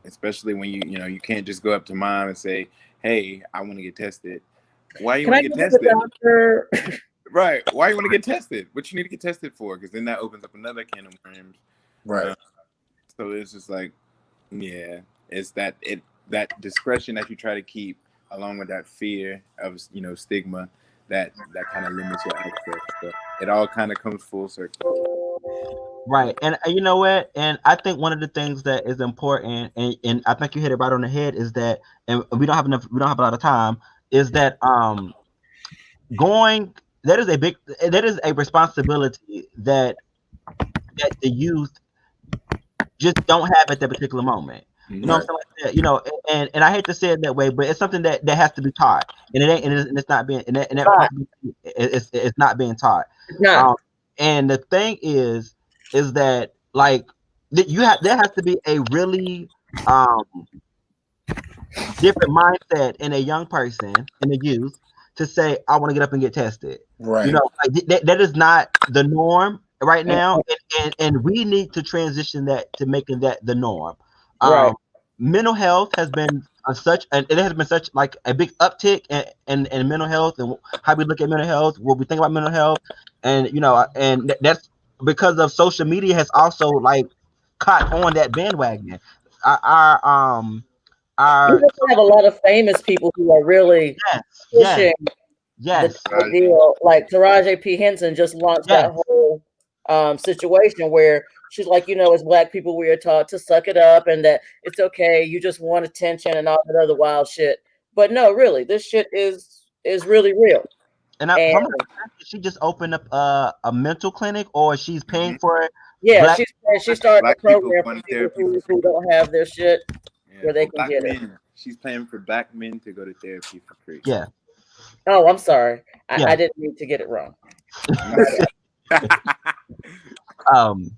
especially when you can't just go up to mom and say, "Hey, I want to get tested." Why you Can want I to go get to the tested? doctor? Right. Why you want to get tested? What you need to get tested for? Because then that opens up another can of worms. Right. So it's just like, yeah, it's that discretion that you try to keep, along with that fear of stigma, that kind of limits your access. So it all kind of comes full circle. Right. And you know what? And I think one of the things that is important, and I think you hit it right on the head, is that, and we don't have a lot of time, is that going that is a responsibility that the youth just don't have at that particular moment. You know what Right. I'm saying? Like, and I hate to say it that way, but it's something that has to be taught, and it ain't, and it's not being, and that Right. responsibility it's not being taught. It's not. Um, and the thing is that, like, that there has to be a really um different mindset in a young person, in a youth, to say, I want to get up and get tested. Right. Like, that is not the norm right now, and we need to transition that to making that the norm. Right. Mental health has been and it has been such like a big uptick in mental health, and how we look at mental health, what we think about mental health, and that's because of social media has also like caught on that bandwagon. Our You our just have a lot of famous people who are really yes, yes, pushing the yes, ideal. Like Taraji P. Henson just launched yes. that whole situation where she's like, as Black people, we are taught to suck it up and that it's okay. You just want attention and all that other wild shit. But no, really, this shit is really real. And if And I'm not mistaken, she just opened up a mental clinic, or she's paying Hmm. for it. yeah, Black, she started a Black people program for going to people therapy for who free. don't have their shit Yeah, where they for can black get it. men, she's paying for black men to go to therapy for free. yeah, Oh, I'm sorry. yeah. I didn't mean to get it wrong. My bad. um,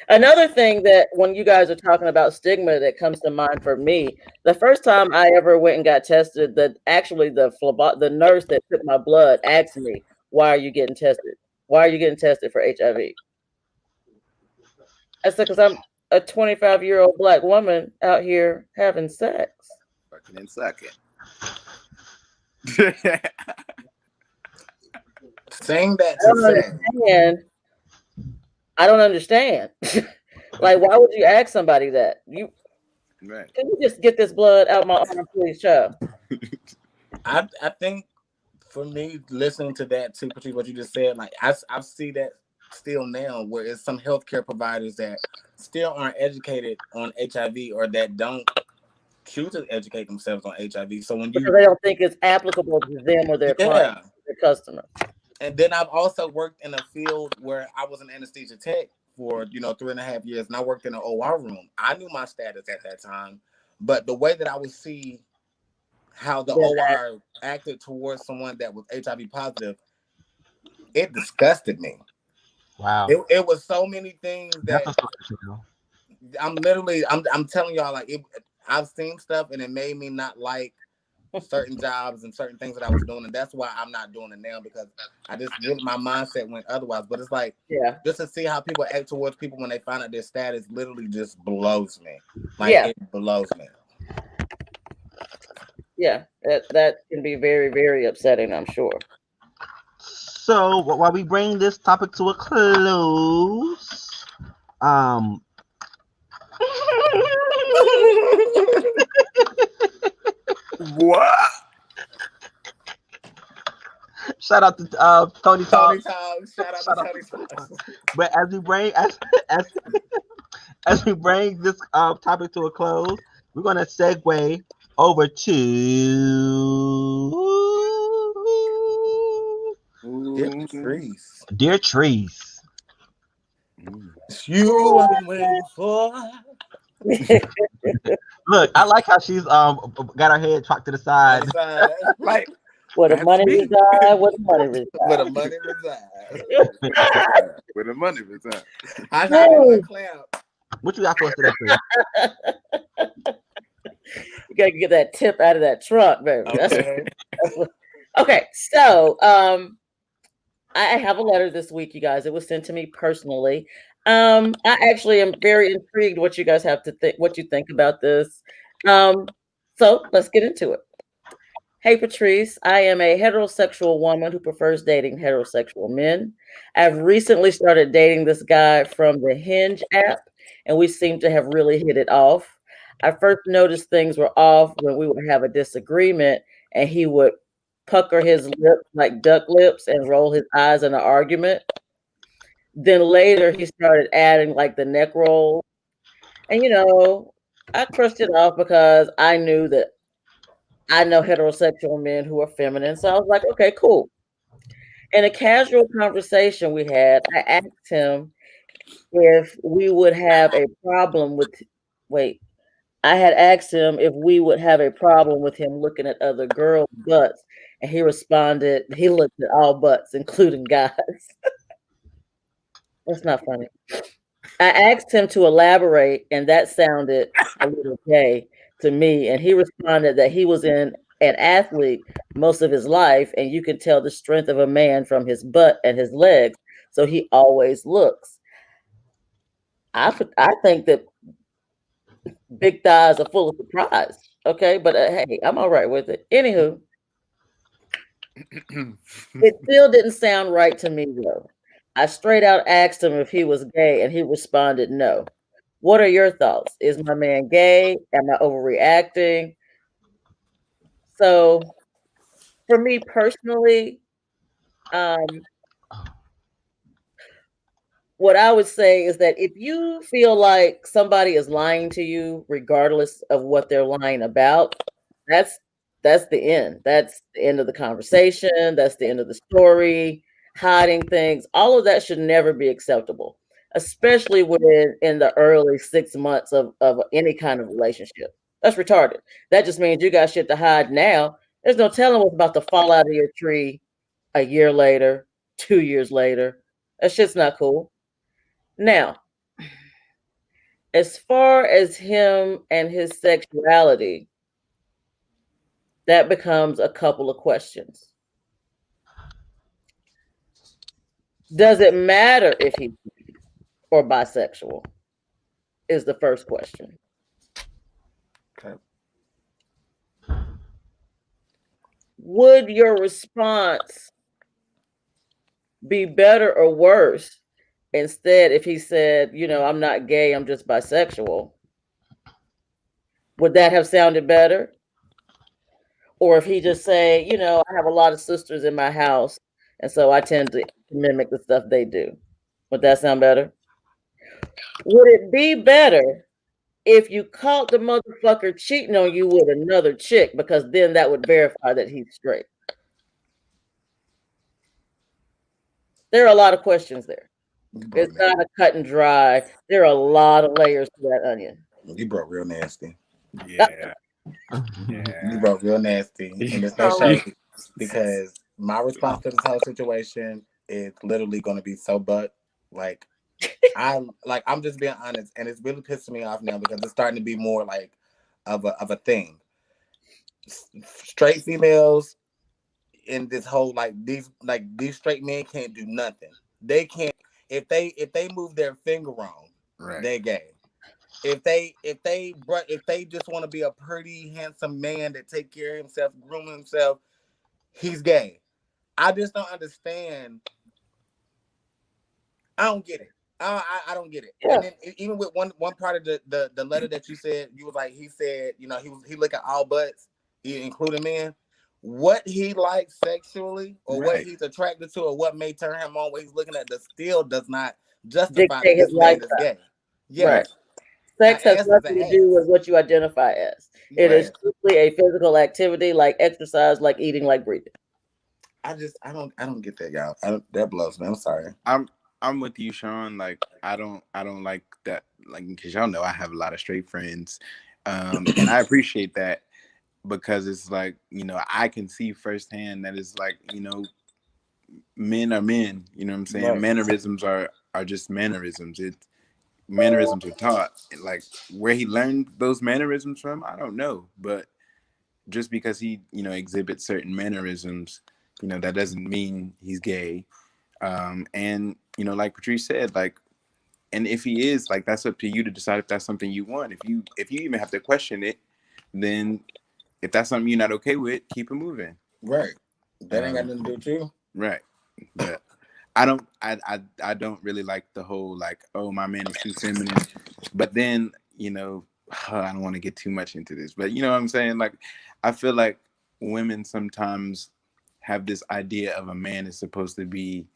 Another thing that when you guys are talking about stigma that comes to mind for me, the first time I ever went and got tested, the nurse that took my blood asked me, "Why are you getting tested? Why are you getting tested for HIV?" I said, "Because I'm a 25-year-old Black woman out here having sex." Fucking and sucking. Saying that I to don't say, understand. I don't understand. Like, why would you ask somebody that? Right. Can you just get this blood out my arm, please, child? I think for me, listening to that too, particularly what you just said, like I see that still now, where it's some healthcare providers that still aren't educated on HIV, or that don't choose to educate themselves on HIV. So when Because you, they don't think it's applicable to them or their client, yeah, their customer. and then I've also worked in a field where I was an anesthesia tech for 3.5 years, and I worked in an OR room. I knew my status at that time, but the way that I would see how the Then OR acted towards someone that was HIV positive, it disgusted me. wow, It was so many things that's that a story to know. I'm telling y'all, like, I've seen stuff and it made me not like certain jobs and certain things that I was doing, and that's why I'm not doing it now, because I just really, my mindset went otherwise. But it's like, Yeah. just to see how people act towards people when they find out their status literally just blows me. Like, Yeah. it blows me. Yeah. That can be very, very upsetting, I'm sure. So while we bring this topic to a close, What? shout out to Tony Talk. Tony Talk, shout out to Tony Talk. But as we bring this topic to a close, we're gonna segue over to Dear Trees. Dear Trees. You I've been waiting for. Look, I like how she's got her head cocked to the side. Like, Where the that's money me. reside, where the money reside. Where the money resides. Where the money reside. I got it, clamp. What you got for us today, Chris? You gotta get that tip out of that trunk, baby. Okay. Okay, so I have a letter this week, you guys. It was sent to me personally. I actually am very intrigued what you guys have to think, what you think about this. So let's get into it. Hey, Patrice, I am a heterosexual woman who prefers dating heterosexual men. I've recently started dating this guy from the Hinge app, and we seem to have really hit it off. I first noticed things were off when we would have a disagreement, and he would pucker his lips like duck lips and roll his eyes in an argument. Then later, he started adding like the neck roll. And, I crushed it off because I knew that I know heterosexual men who are feminine. So I was like, okay, cool. In a casual conversation we had, I asked him if we would have a problem with, wait, I had asked him if we would have a problem with him looking at other girls' butts. And he responded, he looked at all butts, including guys. That's not funny. I asked him to elaborate, and that sounded a little gay to me. And he responded that he was an athlete most of his life, and you can tell the strength of a man from his butt and his legs. So he always looks. I think that big thighs are full of surprise. Okay, but hey, I'm all right with it. Anywho, it still didn't sound right to me though. I straight out asked him if he was gay, and he responded no. What are your thoughts? Is my man gay? Am I overreacting? So, for me personally, what I would say is that if you feel like somebody is lying to you, regardless of what they're lying about, that's the end. That's the end of the conversation. That's the end of the story. Hiding things, all of that should never be acceptable, especially when in the early 6 months of any kind of relationship. That's retarded. That just means you got shit to hide now. There's no telling what's about to fall out of your tree a year later, 2 years later. That shit's not cool. Now, as far as him and his sexuality, that becomes a couple of questions. Does it matter if he's gay or bisexual? Is the first question. Okay. Would your response be better or worse instead if he said, I'm not gay, I'm just bisexual? Would that have sounded better? Or if he just say, I have a lot of sisters in my house, and so I tend to mimic the stuff they do. Would that sound better? Would it be better if you caught the motherfucker cheating on you with another chick, because then that would verify that he's straight? There are a lot of questions there. It's not a cut and dry. There are a lot of layers to that onion. You broke real nasty. Yeah. You broke real nasty. And it's no shade, because my response to this whole situation is literally going to be so butt. I'm just being honest, and it's really pissing me off now because it's starting to be more like of a thing. straight females in this whole these straight men can't do nothing. They can't if they move their finger wrong, Right. they're gay. If they just want to be a pretty handsome man that take care of himself, groom himself, he's gay. I just don't understand. I don't get it. I don't get it. Yeah. And then even with one part of the letter that you said, you was like, he said, he look at all butts, including men. What he likes sexually, or what Right. he's attracted to, or what may turn him on, what he's looking at, still does not justify Dictate that his this man is lifestyle. gay. Right. Yes, an Sex has ass is nothing an to do with ass. what you identify as. It is Right. strictly a physical activity like exercise, like eating, like breathing. I don't get that, y'all. That blows me. I'm sorry. I'm with you, Sean. Like I don't like that. Like because y'all know I have a lot of straight friends, and I appreciate that because it's like I can see firsthand that it's like men are men. You know what I'm saying? Right. Mannerisms are just mannerisms. Mannerisms are taught. Like where he learned those mannerisms from, I don't know, but just because he exhibits certain mannerisms, that doesn't mean he's gay. And like Patrice said, like, and if he is, like, that's up to you to decide if that's something you want. If you even have to question it, then if that's something you're not okay with, keep it moving. Right. That ain't got nothing to do with you. Right. But I don't really like the whole like, oh, my man is too feminine. But then, I don't want to get too much into this, but you know what I'm saying? Like, I feel like women sometimes have this idea of a man is supposed to be,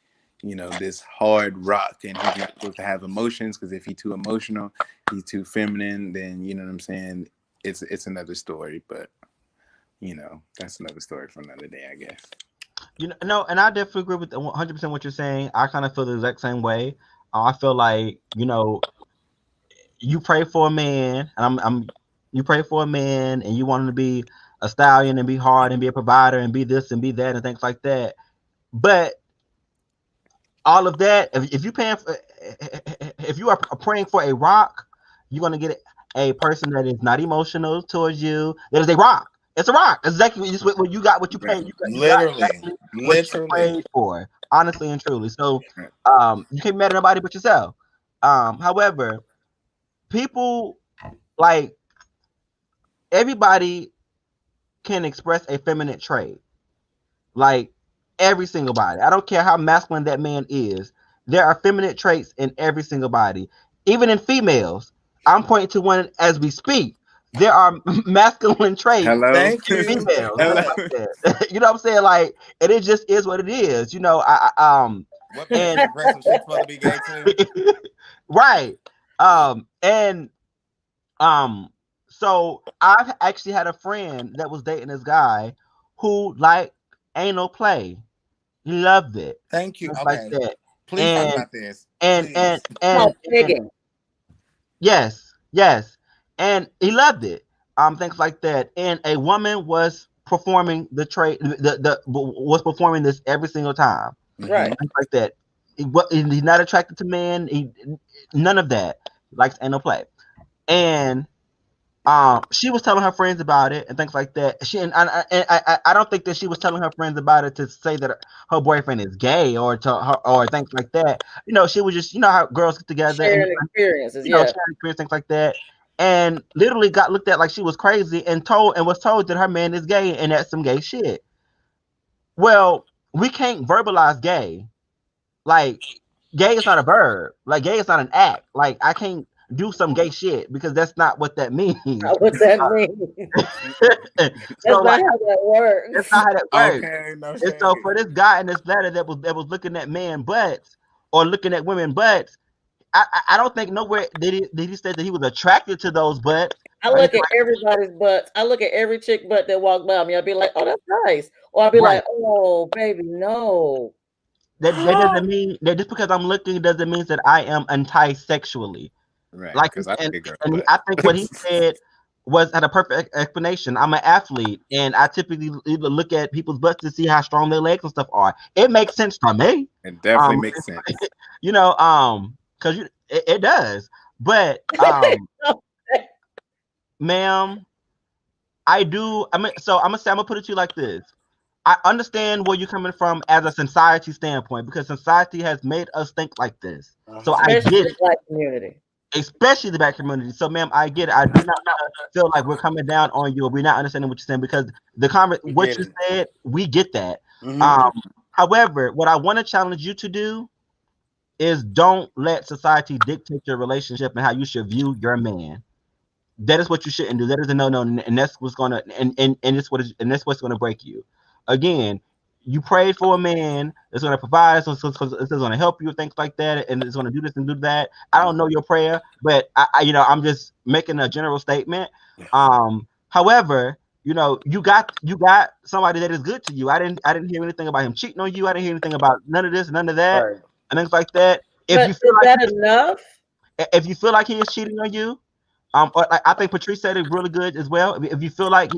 this hard rock, and he's not supposed to have emotions, because if he's too emotional, he's too feminine, then you know what I'm saying? It's another story, but that's another story for another day, I guess. No, and I definitely agree with 100% what you're saying. I kind of feel the exact same way. I feel like you pray for a man, and you pray for a man, and you want him to be a stallion and be hard and be a provider and be this and be that and things like that. But all of that, if you are praying for a rock, you're gonna get a person that is not emotional towards you. That is a rock. It's a rock. Exactly. Just what you got, what you paid. You got exactly what you prayed for. Honestly and truly. So, you can't be mad at nobody but yourself. However, people like everybody can express a feminine trait. Like every single body. I don't care how masculine that man is. There are feminine traits in every single body. Even in females. I'm pointing to one as we speak. There are masculine traits Hello. Thank in you. females. Hello. You know what I'm saying? Like, and it just is what it is. What passive aggressive shit's supposed to be gay too? Right. And so I've actually had a friend that was dating this guy who liked anal play. He loved it. Thank you. Things like Okay. that. Please talk about this. And Please. yes, yes. And he loved it. Things like that. And a woman was performing the trade was performing this every single time. Right. Things like that. He's not attracted to men. None of that. He likes anal play. And she was telling her friends about it and things like that. I don't think that she was telling her friends about it to say that her boyfriend is gay or to her or things like that. She was just how girls get together and Sharing experiences, sharing experience, things like that. And literally got looked at like she was crazy and was told that her man is gay and that's some gay shit. Well, we can't verbalize gay. Like, gay is not a verb. Like, gay is not an act. Like, I can't do some gay shit because that's not what that means. What that means? That's so not how that works. That's not how that works. Okay, no And shade. so for this guy in this letter that was looking at men butts or looking at women butts, I don't think nowhere did he say that he was attracted to those butts. I look at everybody's butts. I look at every chick butt that walk by me. I'll be like, oh, that's nice. Or I'll be like, oh, baby, no. That doesn't mean that just because I'm looking doesn't mean that I am enticed sexually. Right. Like, Because I I think what he said had a perfect explanation. I'm an athlete, and I typically look at people's butts to see how strong their legs and stuff are. It makes sense to me. It definitely makes sense. Because it does. But, ma'am, I do. I mean, so I'm gonna put it to you like this. I understand where you're coming from as a society standpoint because society has made us think like this. So I especially get the it, Black community. especially the Black community. So, ma'am, I get it. I do not feel like we're coming down on you or we're not understanding what you're saying because what you said, we get that. Mm-hmm. However, what I want to challenge you to do is don't let society dictate your relationship and how you should view your man. That is what you shouldn't do. That is a no, and that's what's gonna and that's what's gonna break you. Again, you prayed for a man that's gonna provide, it's gonna help you, things like that, and it's gonna do this and do that. I don't know your prayer, but I'm just making a general statement. However, you got somebody that is good to you. I didn't hear anything about him cheating on you. I didn't hear anything about none of this, none of that, Right. and things like that. If But you feel is like that enough? he is cheating on you, or I think Patrice said it really good as well. If you feel like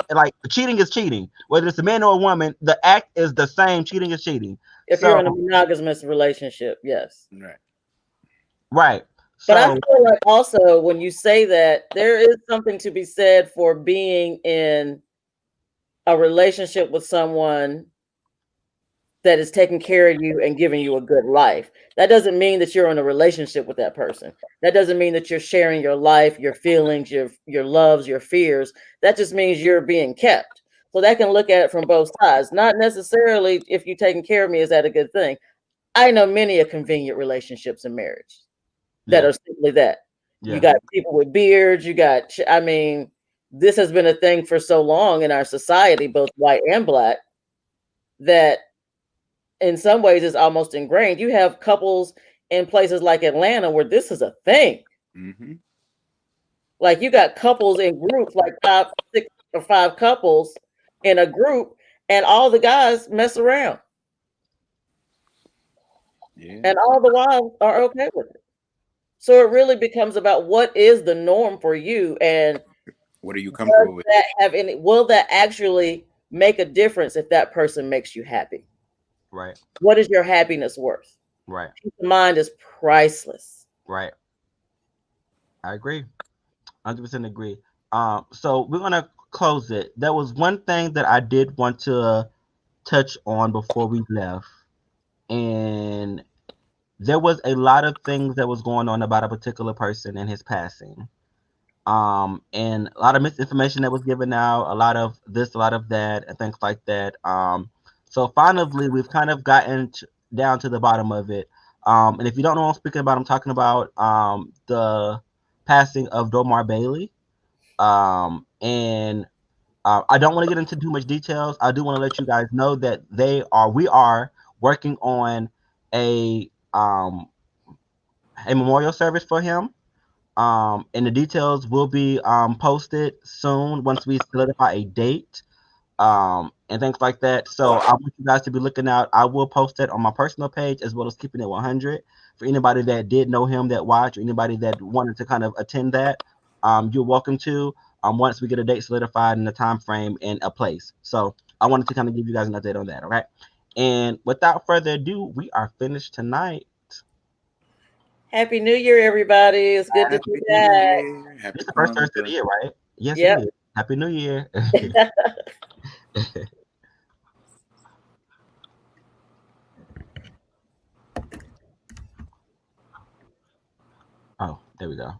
cheating is cheating, whether it's a man or a woman, the act is the same. Cheating is cheating. If you're So in a monogamous relationship, yes. Right. right. But I So feel like also when you say that, there is something to be said for being in a relationship with someone that is taking care of you and giving you a good life. That doesn't mean that you're in a relationship with that person. That doesn't mean that you're sharing your life, your feelings, your loves, your fears. That just means you're being kept. So that can look at it from both sides. Not necessarily if you're taking care of me, is that a good thing? I know many of convenient relationships in marriage that yeah, are simply that. You yeah, got people with beards, I mean, this has been a thing for so long in our society, both white and black, that in some ways it's almost ingrained. You have couples in places like Atlanta where this is a thing. Mm-hmm. Like you got couples in groups, like 5 or 6 or 5 couples in a group, and all the guys mess around, Yeah. and all the wives are okay with it. So it really becomes about what is the norm for you, and What are you does comfortable with? that have any? Will that actually make a difference if that person makes you happy? right, What is your happiness worth? right, Peace of mind is priceless. right. I agree. 100% agree. So we're gonna close it. There was one thing that I did want to touch on before we left, and there was a lot of things that was going on about a particular person and his passing. And a lot of misinformation that was given out, a lot of this, a lot of that, and things like that. So finally, we've kind of gotten down to the bottom of it. And if you don't know what I'm speaking about, I'm talking about the passing of Domar Bailey. And I don't want to get into too much details. I do want to let you guys know that we are working on a um, a memorial service for him. And the details will be posted soon once we solidify a date and things like that. So I want you guys to be looking out. I will post that on my personal page as well as keeping it 100 for anybody that did know him that watched or anybody that wanted to kind of attend that. You're welcome to once we get a date solidified and a time frame and a place. So I wanted to kind of give you guys an update on that. All right. And without further ado, we are finished tonight. Happy New Year, everybody. It's good to be Happy New back. Year. Happy It's the first Thursday of the Kwanzaa. year, right? Yes, it Yep. is. Happy New Year. Oh, there we go.